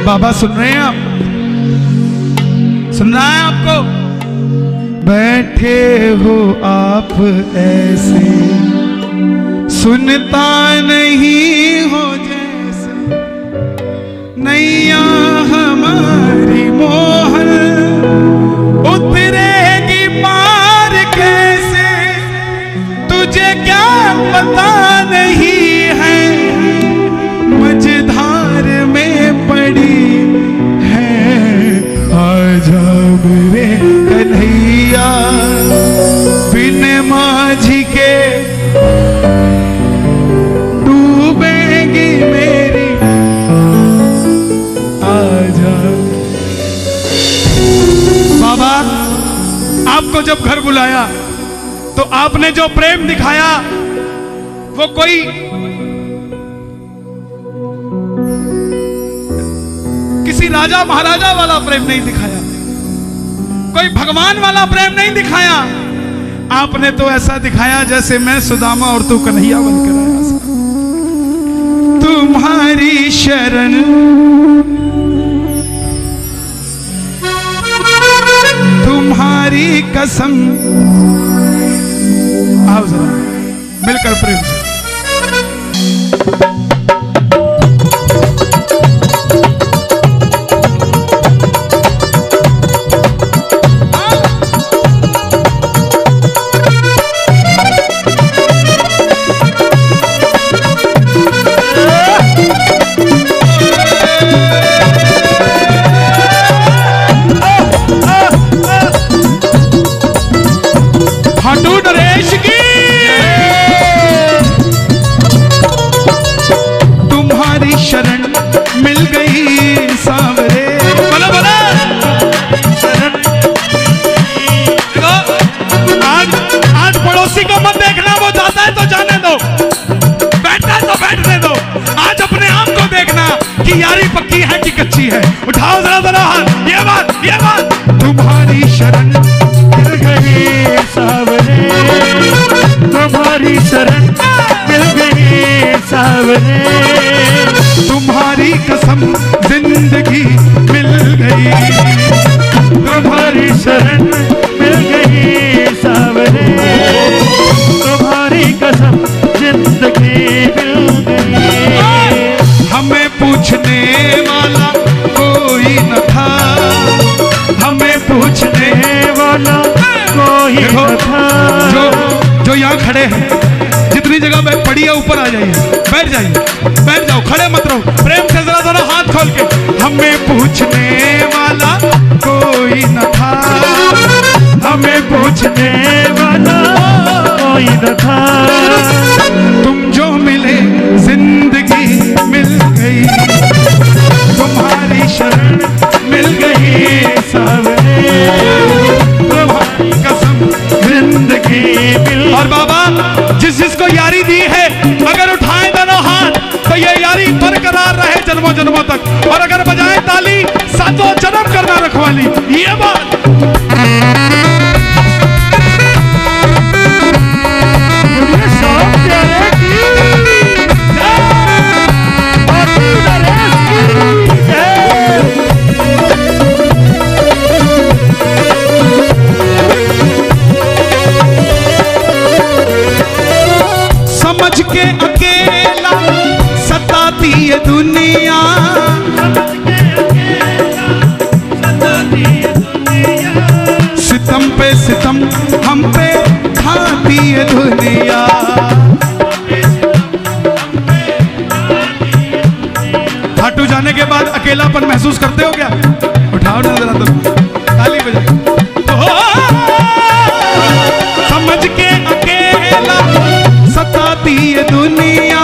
बाबा सुन रहे हैं आप? सुन रहा है आपको? बैठे हो आप ऐसे, सुनता नहीं हो जैसे, नैया हमारी मोहन उतरेगी पार कैसे, तुझे क्या पता नहीं है मझधार में पड़ी है। आजा मेरे कन्हैया बिन माझी के डूबेगी मेरी, आजा। बाबा आपको जब घर बुलाया तो आपने जो प्रेम दिखाया वो कोई किसी राजा महाराजा वाला प्रेम नहीं दिखाया, कोई भगवान वाला प्रेम नहीं दिखाया। आपने तो ऐसा दिखाया जैसे मैं सुदामा और तू कन्हैया बनकर आया। तुम्हारी शरण तुम्हारी कसम। आओ जरा मिलकर प्रेम से। यारी पक्की है कि कच्ची है? उठाओ जरा जरा हाथ। ये बात तुम्हारी शरण मिल गई सावरे, तुम्हारी शरण मिल गई सावरे, तुम्हारी कसम जिंदगी मिल गई, तुम्हारी शरण मिल गई सावरे, तुम्हारी कसम जिंदगी मिल गई। हमें पूछने वाला कोई न था, हमें पूछने वाला कोई न था। जो यहाँ खड़े हैं, जितनी जगह पड़ी है ऊपर आ जाइए, बैठ जाइए, बैठ जाओ, खड़े मत रहो। प्रेम से जरा जरा हाथ खोल के। हमें पूछने वाला कोई न था, हमें पूछने वाला कोई न था, तुम जो मिले जिंदगी मिल गई, तुम्हारी शरण मिल गई सावरे, तुम्हारी कसम जिंदगी मिल। और बाबा जिसको यारी दी है, अगर उठाए दोनों हाथ तो ये यारी बरकरार रहे जन्मों जन्मों तक, और अगर बजाए ताली सातों जन्म करना रखवाली। ये बात समझ के अकेला सताती है दुनिया, सितम पे सितम हम पे ढाती है दुनिया। खाटू जाने के बाद अकेलापन महसूस करते हो क्या? उठाओ ना जरा तुम, ताली बजाओ। समझ के अकेला सताती है दुनिया,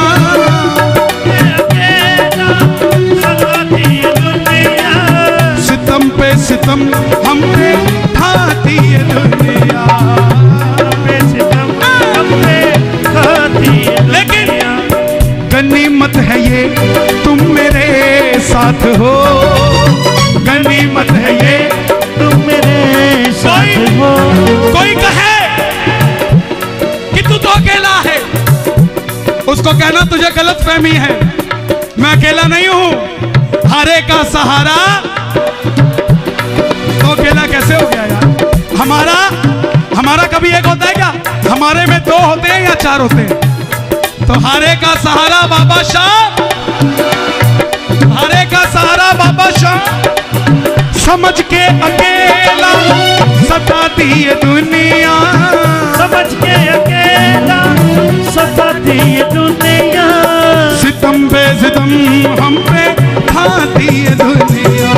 सितम पे सितम हम पे ढाती है दुनिया, लेकिन गनीमत है ये तुम मेरे साथ हो, गनीमत है ये तुम मेरे साथ हो। कोई कहे कि तू तो अकेला है, उसको कहना तुझे गलत फहमी है। मैं अकेला नहीं हूं, हर हारे का सहारा तो अकेला कैसे हो गया यार? हमारा कभी एक होता है क्या? हमारे में दो होते हैं या चार होते हैं? तो हारे का सहारा बाबा शाह, हारे का सहारा बाबा शाह, समझ के अकेला सताती ये दुनिया, समझ के अकेला सताती ये दुनिया, सितम पे सितम हम पे खाती ये दुनिया,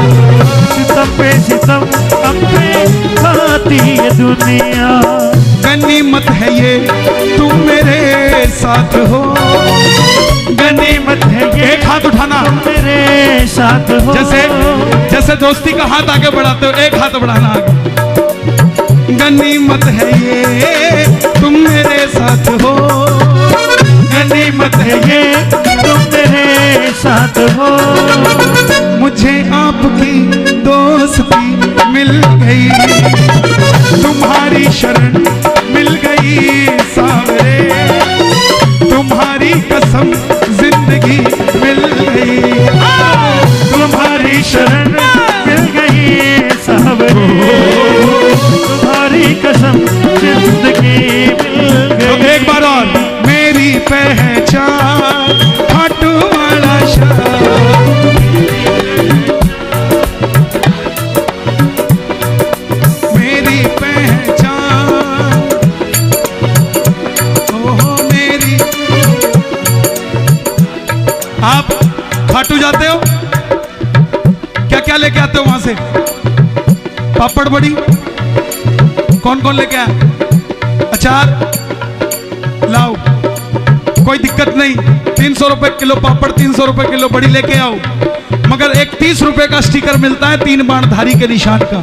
सितम पे सितम हम पे खाती ये दुनिया। गनीमत है ये तुम मेरे साथ हो, गनीमत है ये एक हाथ उठाना मेरे साथ हो। जैसे दोस्ती का हाथ आगे बढ़ाते हो, एक हाथ बढ़ाना आगे। गनीमत है ये तुम मेरे साथ हो, गनीमत है ये तुम मेरे साथ हो। मुझे आपकी दोस्ती मिल गई, तुम्हारी शरण मिल गई सावरे, तुम्हारी कसम जिंदगी मिल गई, तुम्हारी शरण मिल गई सावरे, तुम्हारी कसम जिंदगी मिल गई। तो एक बार और, मेरी पहचान खाटू वाला शाह, मेरी पहचान, ओहो मेरी। आप खाटू जाते हो, क्या क्या लेके आते हो वहां से? पापड़ बड़ी कौन कौन लेके आया? अचार लाओ, कोई दिक्कत नहीं। 300 रुपए किलो पापड़, 300 रुपए किलो बड़ी लेके आओ। मगर एक 30 रुपए का स्टिकर मिलता है 3 बाणधारी के निशान का,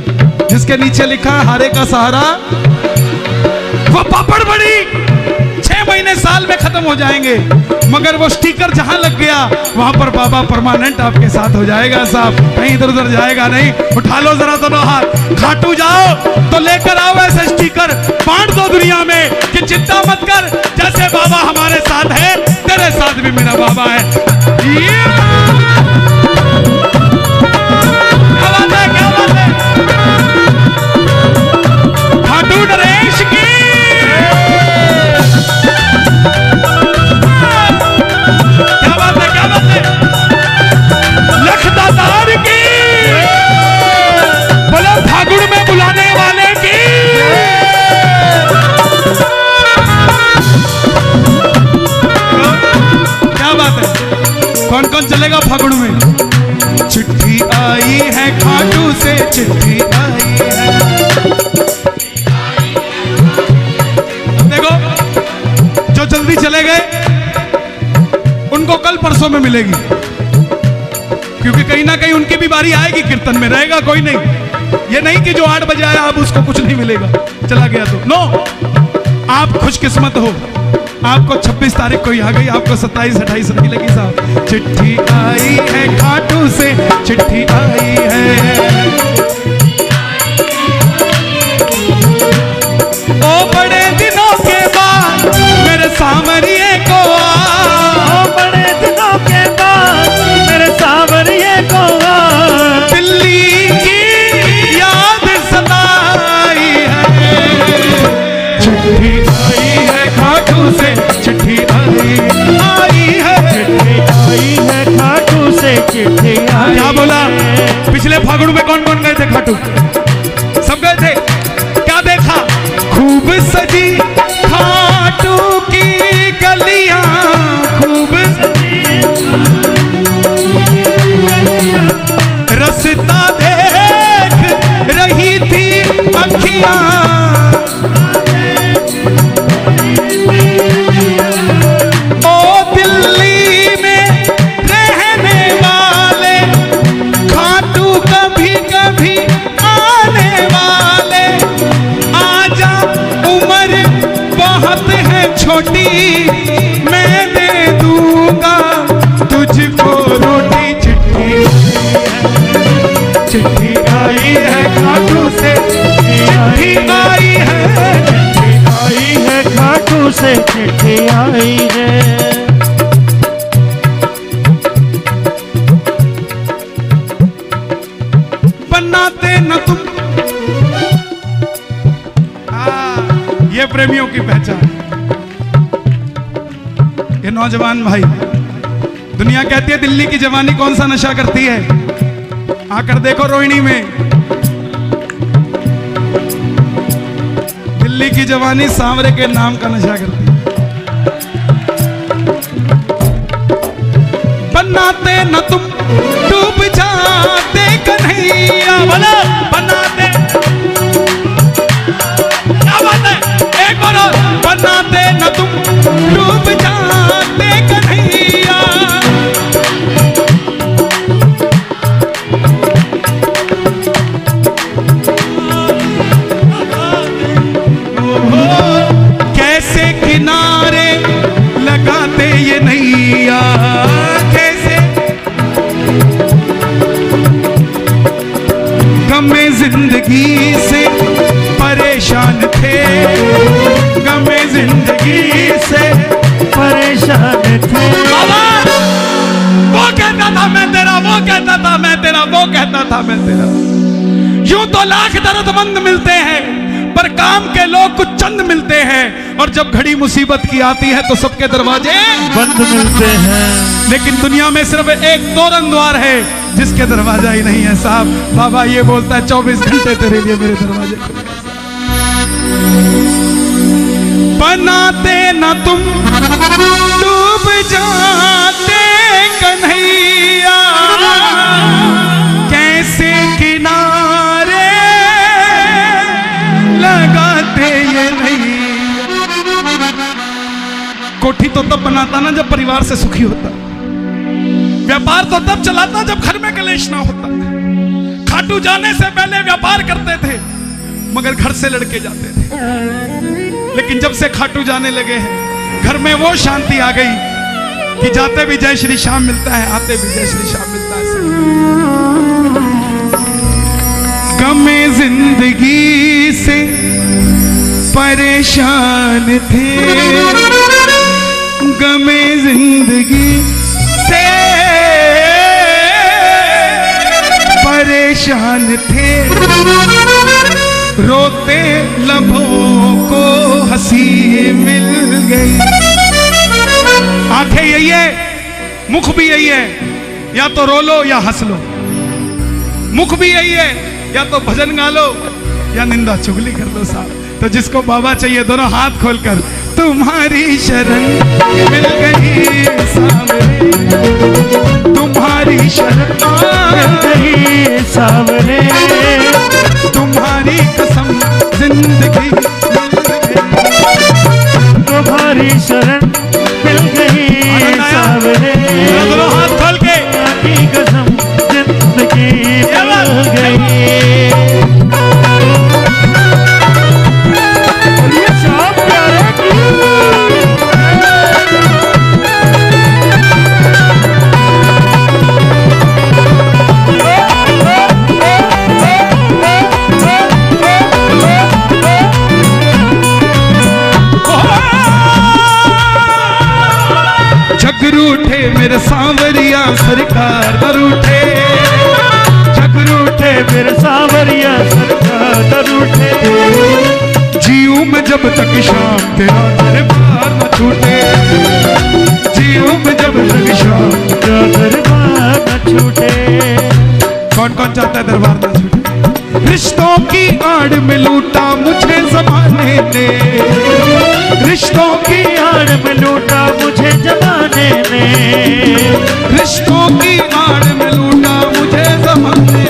जिसके नीचे लिखा है हारे का सहारा। वो पापड़ बड़ी 6 महीने साल में खत्म हो जाएंगे, मगर वो स्टिकर जहां लग गया वहां पर बाबा परमानेंट आपके साथ हो जाएगा साहब, कहीं इधर उधर जाएगा नहीं। उठा लो जरा दोनों हाथ, खाटू जाओ तो लेकर आओ ऐसे स्टिकर, बांट दो दुनिया में कि चिंता मत कर, जैसे बाबा हमारे साथ है तेरे साथ भी मेरा बाबा है। क्या बात है, क्या बात है? खाटू नरेश की, क्या बात है, क्या बात है? लखदातार की, बोलो फागुन में बुलाने वाले की। क्या बात है? कौन कौन चलेगा फागुन में? चिट्ठी आई है खाटू से, चिट्ठी आई है। देखो जो जल्दी चले गए उनको कल परसों में मिलेगी, क्योंकि कहीं ना कहीं उनकी भी बारी आएगी, कीर्तन में रहेगा कोई नहीं। ये नहीं कि जो 8 बजे आया अब उसको कुछ नहीं मिलेगा, चला गया तो नो। आप खुशकिस्मत हो, आपको 26 तारीख को ही आ गई, आपको 27 28 नहीं लगी साहब। चिट्ठी आई है खाटू से, चिट्ठी आई है, ओ बड़े दिनों के बाद मेरे सामरिए को आ, बड़े दिनों के बाद मेरे सावरिये को दिल्ली की याद सताई है। चिट्ठी आई है खाटू से, चिट्ठी आई है, चिट्ठी आई है खाटू से, चिट्ठी आई। क्या बोला? पिछले फागुन में कौन कौन गए थे खाटू? सब गए थे। क्या देखा? खूब सजी खाटू की गलियां, खूब रस्ता देख रही थी अखियां, ओ दिल्ली में रहने वाले खाटू कभी कभी आने वाले, आजा उम्र बहुत है छोटी, मैं दे दूंगा तुझको रोटी। चिट्ठी आई है खाटू से, चिट्ठी आई है, चिट्ठी आई है खाटू से, चिट्ठी आई है। न तुम। ये प्रेमियों की पहचान। ये नौजवान भाई, दुनिया कहती है दिल्ली की जवानी कौन सा नशा करती है, आकर देखो रोहिणी में। दिल्ली की जवानी सांवरे के नाम का नशा करती है। बनाते न तुम डूब जाते कन्हैया, बोलो बनाते, क्या बात है, एक बार और। बनाते न तुम डूब जाते कन्हैया, कैसे किनारे लगाते ये नैया, कैसे गमे जिंदगी से परेशान थे, गमे जिंदगी से परेशान थे। वो कहता था मैं तेरा, वो कहता था मैं तेरा, वो कहता था मैं तेरा। यूं तो लाख दर्दमंद मिलते हैं, पर काम के लोग कुछ चंद मिलते हैं, और जब घड़ी मुसीबत की आती है तो सबके दरवाजे बंद मिलते हैं। लेकिन दुनिया में सिर्फ एक तोरण द्वार है जिसके दरवाजा ही नहीं है साहब। बाबा ये बोलता है 24 घंटे तेरे लिए मेरे दरवाजे खुले हैं। बनाते न तुम डूब जाते कन्हैया, कैसे किनारे लगाते ये नहीं। कोठी तो तब बनाता ना जब परिवार से सुखी होता, व्यापार तो तब चलाता जब घर में कलेश ना होता। खाटू जाने से पहले व्यापार करते थे मगर घर से लड़के जाते थे, लेकिन जब से खाटू जाने लगे हैं घर में वो शांति आ गई कि जाते भी जय श्री श्याम मिलता है, आते भी जय श्री श्याम मिलता है। गमे जिंदगी से परेशान थे, गमे जिंदगी से परेशान थे, रोते लबों को हंसी मिल गई। आंखें यही है, मुख भी यही है, या तो रो लो या हंस लो। मुख भी यही है, या तो भजन गा लो या निंदा चुगली कर लो साहब। तो जिसको बाबा चाहिए दोनों हाथ खोलकर, तुम्हारी शरण मिल गई सावरे, तुम्हारी शरण मिल गई सावरे, तुम्हारी कसम जिंदगी तुम्हारी शरण मिल गई सावरे, दोनों हाथ खोल के तुम्हारी कसम जिंदगी मिल गई। रूठे मेरे सांवरिया सरकार न रूठे, जग रूठे मेरे सांवरिया सरकार न रूठे, जीऊं में जब तक शाम तेरा दरबार न छूटे, जीऊं में जब तक शाम तेरा दरबार न छूटे। कौन कौन चाहता है दरबार न छूटे? रिश्तों की आड़ में लूटा मुझे ज़माने ने, रिश्तों की आड़ में लूटा मुझे जमाने ने, रिश्तों की आड़ में लूटा मुझे ज़माने ने,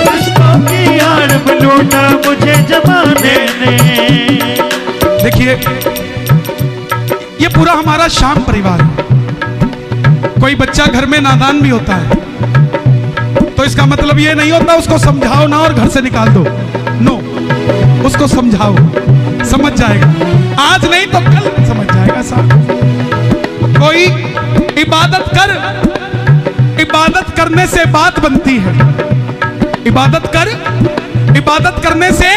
रिश्तों की आड़ में लूटा मुझे जमाने ने। देखिए ये पूरा हमारा श्याम परिवार है। कोई बच्चा घर में नादान भी होता है तो इसका मतलब ये नहीं होता उसको समझाओ ना और घर से निकाल दो, नो, उसको समझाओ, समझ जाएगा। आज नहीं तो कल समझ जाएगा साहब। कोई इबादत कर, इबादत करने से बात बनती है, इबादत कर, इबादत करने से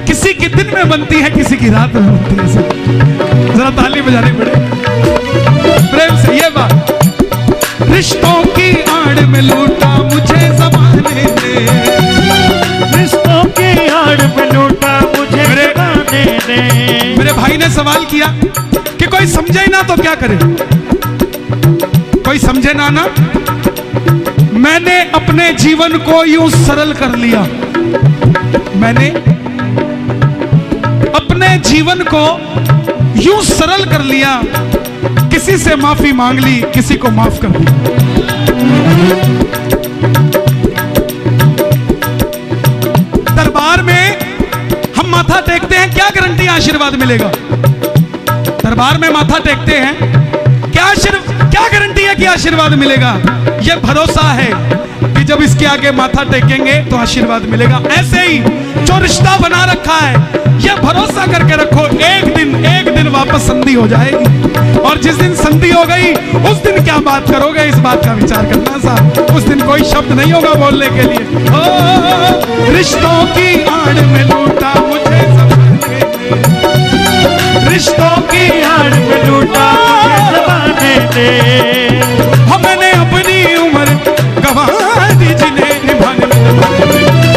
किसी की दिन में बनती है, किसी की रात में बनती है। जरा ताली बजानी पड़े प्रेम से ये बात। रिश्तों की आड़ में लूटा मुझे ज़माने ने, सवाल किया कि कोई समझे ना तो क्या करे, कोई समझे ना ना। मैंने अपने जीवन को यूं सरल कर लिया, मैंने अपने जीवन को यूं सरल कर लिया, किसी से माफी मांग ली, किसी को माफ कर दिया। दरबार में हम माथा टेकते हैं, क्या गारंटी आशीर्वाद मिलेगा? दरबार में माथा टेकते हैं, क्या गारंटी है कि आशीर्वाद मिलेगा? यह भरोसा है कि जब इसके आगे माथा टेकेंगे तो आशीर्वाद मिलेगा। ऐसे ही जो रिश्ता बना रखा है, यह भरोसा करके रखो, एक दिन वापस संधि हो जाएगी। और जिस दिन संधि हो गई उस दिन क्या बात करोगे, इस बात का विचार करना साहब। उस दिन कोई शब्द नहीं होगा बोलने के लिए। ओ रिश्तों की आड़ में लूटा मुझे ज़माने ने, रिश्तों की आड़ में लूटा मुझे ज़माने ने। मैंने अपनी उम्र गवा दी जिन्हें निभाने में,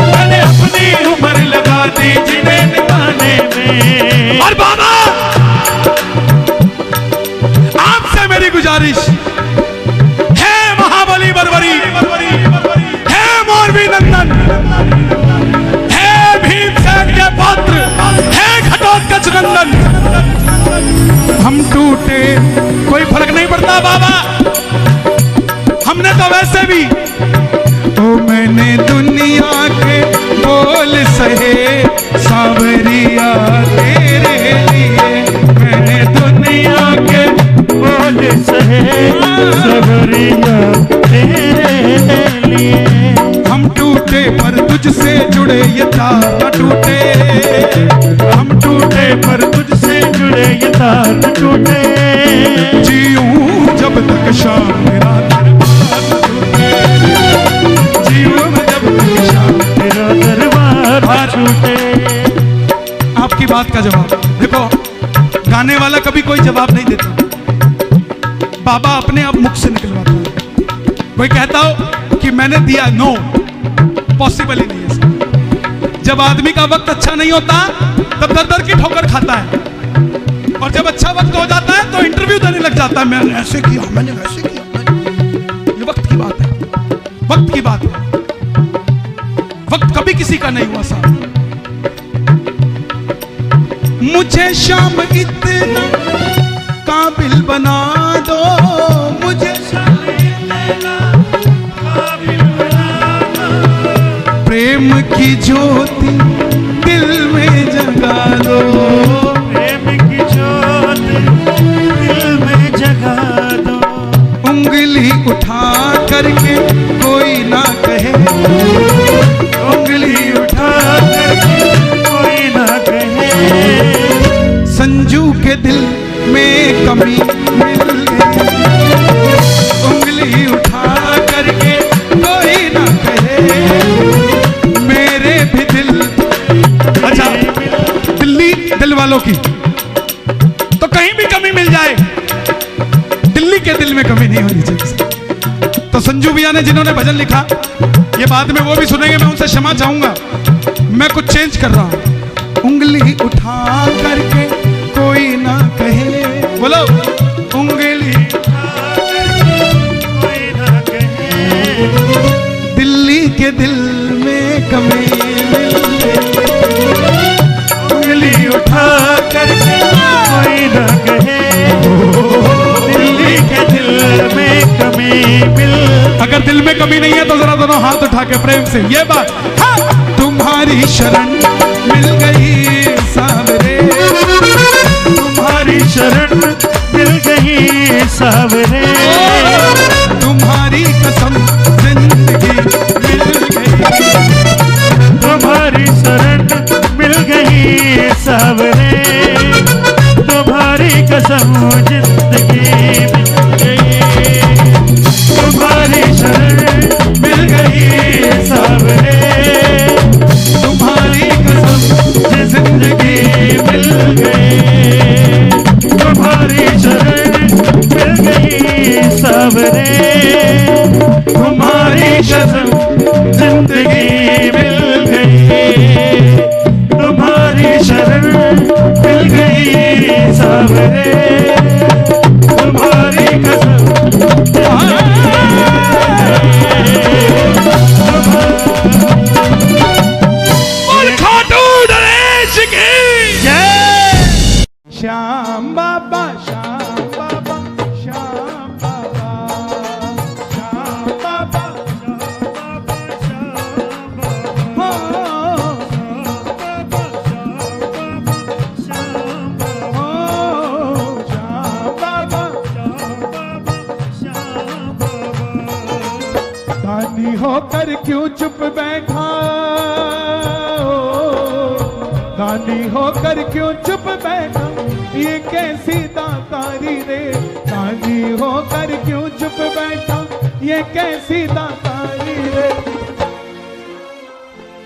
मैंने अपनी उम्र लगा दी जिन्हें निभाने में। और बाबा आपसे मेरी गुजारिश है, महाबली बरबरी, है मोरबी नंदन, है भीमसेन के पुत्र, है घटोत्कच नंदन, हम टूटे कोई फर्क नहीं पड़ता बाबा, हमने तो वैसे भी तो मैंने दुनिया के बोल सहे सांवरिया तेरे लिए, मैंने दुनिया के बोल सहे सांवरिया तेरे लिए। हम टूटे पर तुझसे जुड़े ये तार न टूटे, हम टूटे पर तुझसे जुड़े ये तार न टूटे। जीऊं जब तक शाम मेरा दरबार न टूटे, जीऊं मैं जब तक शाम तेरा दरबार न टूटे। आपकी बात का जवाब देखो, गाने वाला कभी कोई जवाब नहीं देता, बाबा अपने आप मुख से निकलवाता है। कोई कहता हो कि मैंने दिया, नो, पॉसिबल ही नहीं है। जब आदमी का वक्त अच्छा नहीं होता तब दर दर की ठोकर खाता है, और जब अच्छा वक्त हो जाता है तो इंटरव्यू देने लग जाता है, मैंने ऐसे किया, मैंने वैसे किया। ये वक्त की बात है, वक्त की बात है, वक्त कभी किसी का नहीं हुआ साहब। मुझे शाम इतना काबिल बना दो, मुझे प्रेम की ज्योति दिल में जगा दो, प्रेम की ज्योति दिल में जगा दो। उंगली उठा करके कोई ना कहे, उंगली उठा करके कोई ना कहे। संजू के दिल में कमी मिल गई, उंगली उठा करके कोई ना कहे, मेरे भी दिल। अच्छा, दिल्ली दिल वालों की तो कहीं भी कमी मिल जाए, दिल्ली के दिल में कमी नहीं होनी चाहिए। तो संजू भैया ने जिन्होंने भजन लिखा, ये बाद में वो भी सुनेंगे, मैं उनसे क्षमा चाहूंगा, मैं कुछ चेंज कर रहा हूं। उंगली उठा करके कोई ना कहे, बोलो, उंगली कोई ना कहे। दिल्ली के दिल में कमी मिल गई, उंगली उठा करके कोई ना कहे। दिल्ली के दिल में कमी मिल। अगर दिल में कमी नहीं है तो जरा दोनों हाथ उठा के प्रेम से ये बात, हाँ। तुम्हारी शरण मिल गई सावरे, तुम्हारी शरण मिल गई सावरे। तुम्हारी कसम जिंदगी मिल गई, तुम्हारी शरण मिल गई सावरे। तुम्हारी कसम जिंदगी मिल गई, तुम्हारी शरण मिल गई सावरे। तुम्हारी कसम जिंदगी मिल गई, तुम्हारी शरण मिल गई सावरे। होकर क्यों चुप बैठा, दानी होकर क्यों चुप बैठा, ये कैसी दातारी रे। दानी होकर क्यों चुप बैठा, ये कैसी दातारी रे।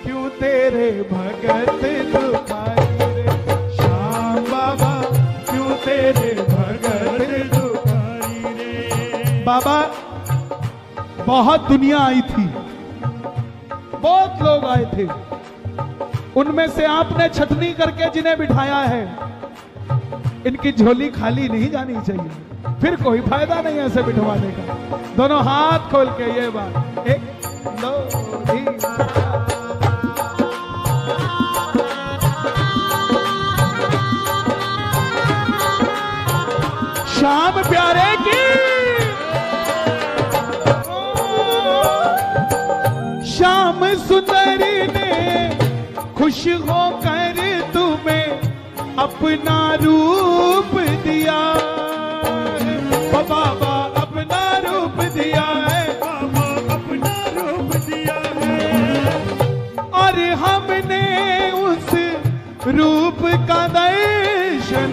क्यों तेरे भगत दुखारी रे, श्याम बाबा क्यों तेरे भगत दुखारी रे। बाबा बहुत दुनिया आई थी, बहुत लोग आए थे, उनमें से आपने छटनी करके जिन्हें बिठाया है, इनकी झोली खाली नहीं जानी चाहिए, फिर कोई फायदा नहीं ऐसे बिठवाने का। दोनों हाथ खोल के ये बात, एक दो तीन। श्याम प्यारे की, श्याम सुंदरी ने खुश होकर तुम्हें अपना रूप दिया है। ओ बाबा अपना रूप दिया है, बाबा अपना रूप दिया है। और हमने उस रूप का दर्शन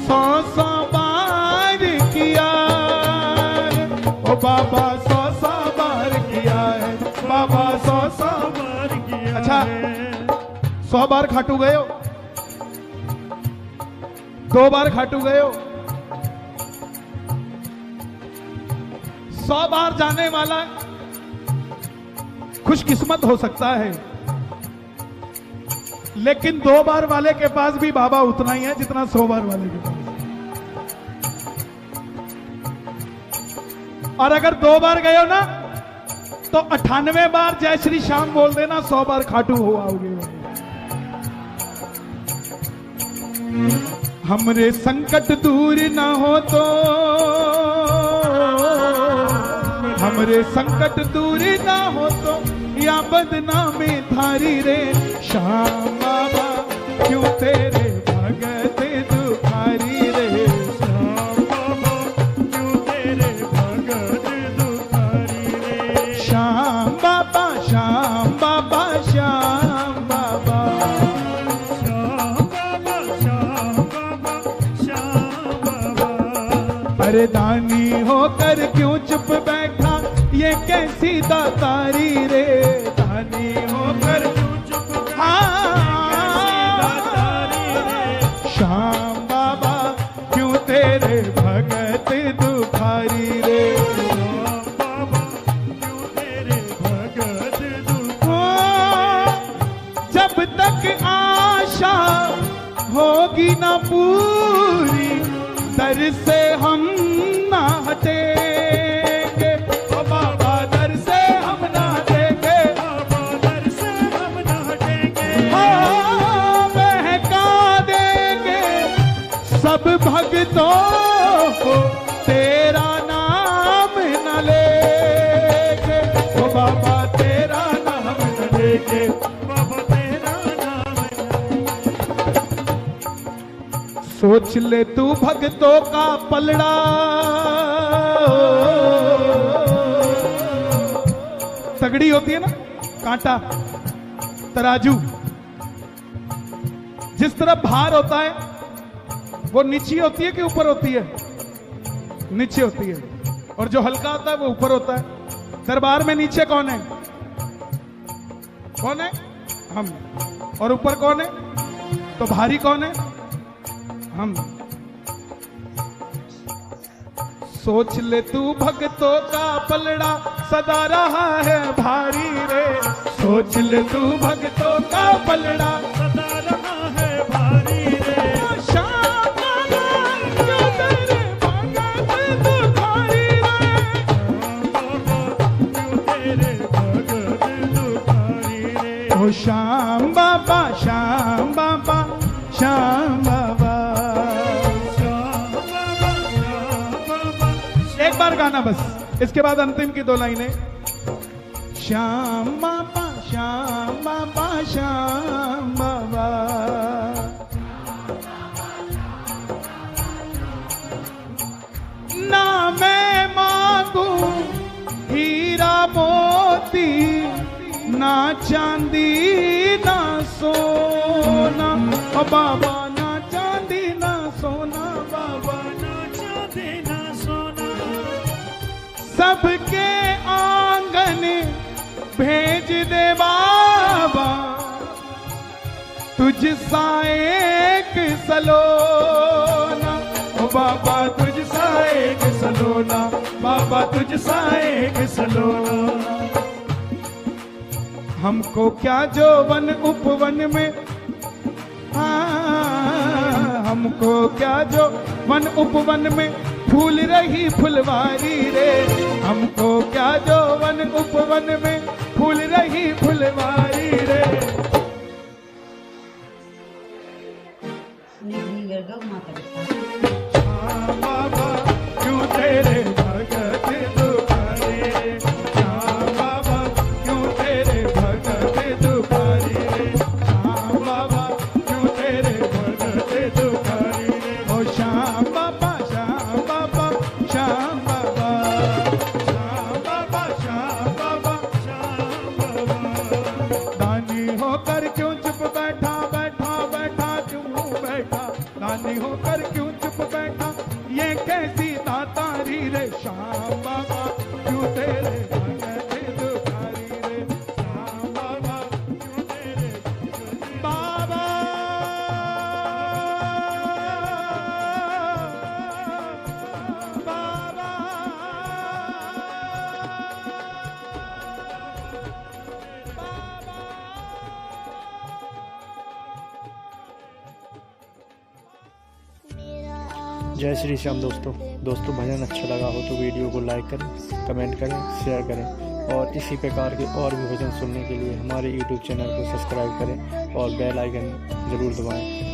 100 बार किया है। ओ बाबा 100 बार किया है, बाबा 100 बार किया। अच्छा 100 बार खाटू गए हो, 2 बार खाटू गए हो, 100 बार जाने वाला खुशकिस्मत हो सकता है, लेकिन 2 बार वाले के पास भी बाबा उतना ही है जितना 100 बार वाले के पास। और अगर 2 बार गए हो ना तो 98 बार जय श्री श्याम बोल देना, 100 बार खाटू हो आओगे। हमरे संकट दूर ना हो तो, हमरे संकट दूर ना हो तो, या बदनामी थारी रे। श्याम बाबा क्यों तेरे भगत दुखारी रे। श्याम बाबा क्यों तेरे भगत दुखारी रे। श्याम बाबा श्याम बाबा श्याम बाबा। श्याम बाबा श्याम बाबा श्याम बाबा। अरे दानी होकर क्यों चुप बैठा, ये कैसी दातारी रे। दानी होकर क्यों चुप बैठा, श्याम बाबा क्यों तेरे भगत दुखारी रे। श्याम बाबा क्यों तेरे भगत दुखारी। जब तक आशा होगी ना पूरी, दर से हम ना हटेंगे। ओ बाबा दर से हम ना हटेंगे, बाबा दर से हम न हटेंगे। हाँ, बहका देंगे सब भक्तों को, तेरा नाम न लेंगे। ओ बाबा तेरा नाम न लेंगे। बाबा तेरा नाम सोच ले तू भक्तों का पलड़ा, तगड़ी होती है ना कांटा, तराजू, जिस तरह भार होता है वो नीचे होती है कि ऊपर होती है? नीचे होती है, और जो हल्का होता है वो ऊपर होता है। दरबार में नीचे कौन है? कौन है? हम। और ऊपर कौन है? तो भारी कौन है? हम। सोच ले तू भक्तों का पलड़ा सदा रहा है भारी रे। सोच ले तू भक्तों का पलड़ा सदा रहा है भारी रे। श्याम बाबा क्यों तेरे भगत दुखारी रे। क्यों तेरे भगत दुखारी रे। ओ श्याम बाबा श्याम बाबा श्याम बाबा। एक बार गाना बस, इसके बाद अंतिम की 2 लाइनें। श्याम बाबा श्याम बाबा श्याम बाबा। ना मैं मांगू हीरा मोती, मोती ना चांदी ना सोना, ओ बाबा ना चांदी ना सोना, बाबा ना चांदी ना सोना, सबके आंगन भेज दे बाबा, तुझ सा एक सलोना, ओ बाबा तुझ सा एक सलोना, बाबा तुझ सा एक सलोना। हमको क्या जो वन उपवन में, हमको क्या जो वन उपवन में फूल रही फुलवारी रे, हमको क्या जो वन उपवन में फूल रही फुलवारी रे। हाँ बाबा क्यों तेरे भगत दुखारी रे, हाँ बाबा क्यों तेरे भगत दुखारी रे, हाँ बाबा क्यों तेरे भगत दुखारी रे। ओ श्याम बाबा श्याम बाबा श्याम बाबा, श्याम बाबा श्याम बाबा श्याम बाबा। दानी होकर क्यों चुप बैठा बैठा बैठा क्यों बैठा, दानी होकर क्यों चुप बैठा, ये कैसी दातारी रे, श्याम बाबा क्यों तेरे भगत दुखारी रे, श्याम बाबा क्यों तेरे बाबा। बाबा जय श्री श्याम दोस्तों। भजन अच्छा लगा हो तो वीडियो को लाइक करें, कमेंट करें, शेयर करें और इसी प्रकार के और भी भजन सुनने के लिए हमारे YouTube चैनल को सब्सक्राइब करें और बेल आइकन ज़रूर दबाएं।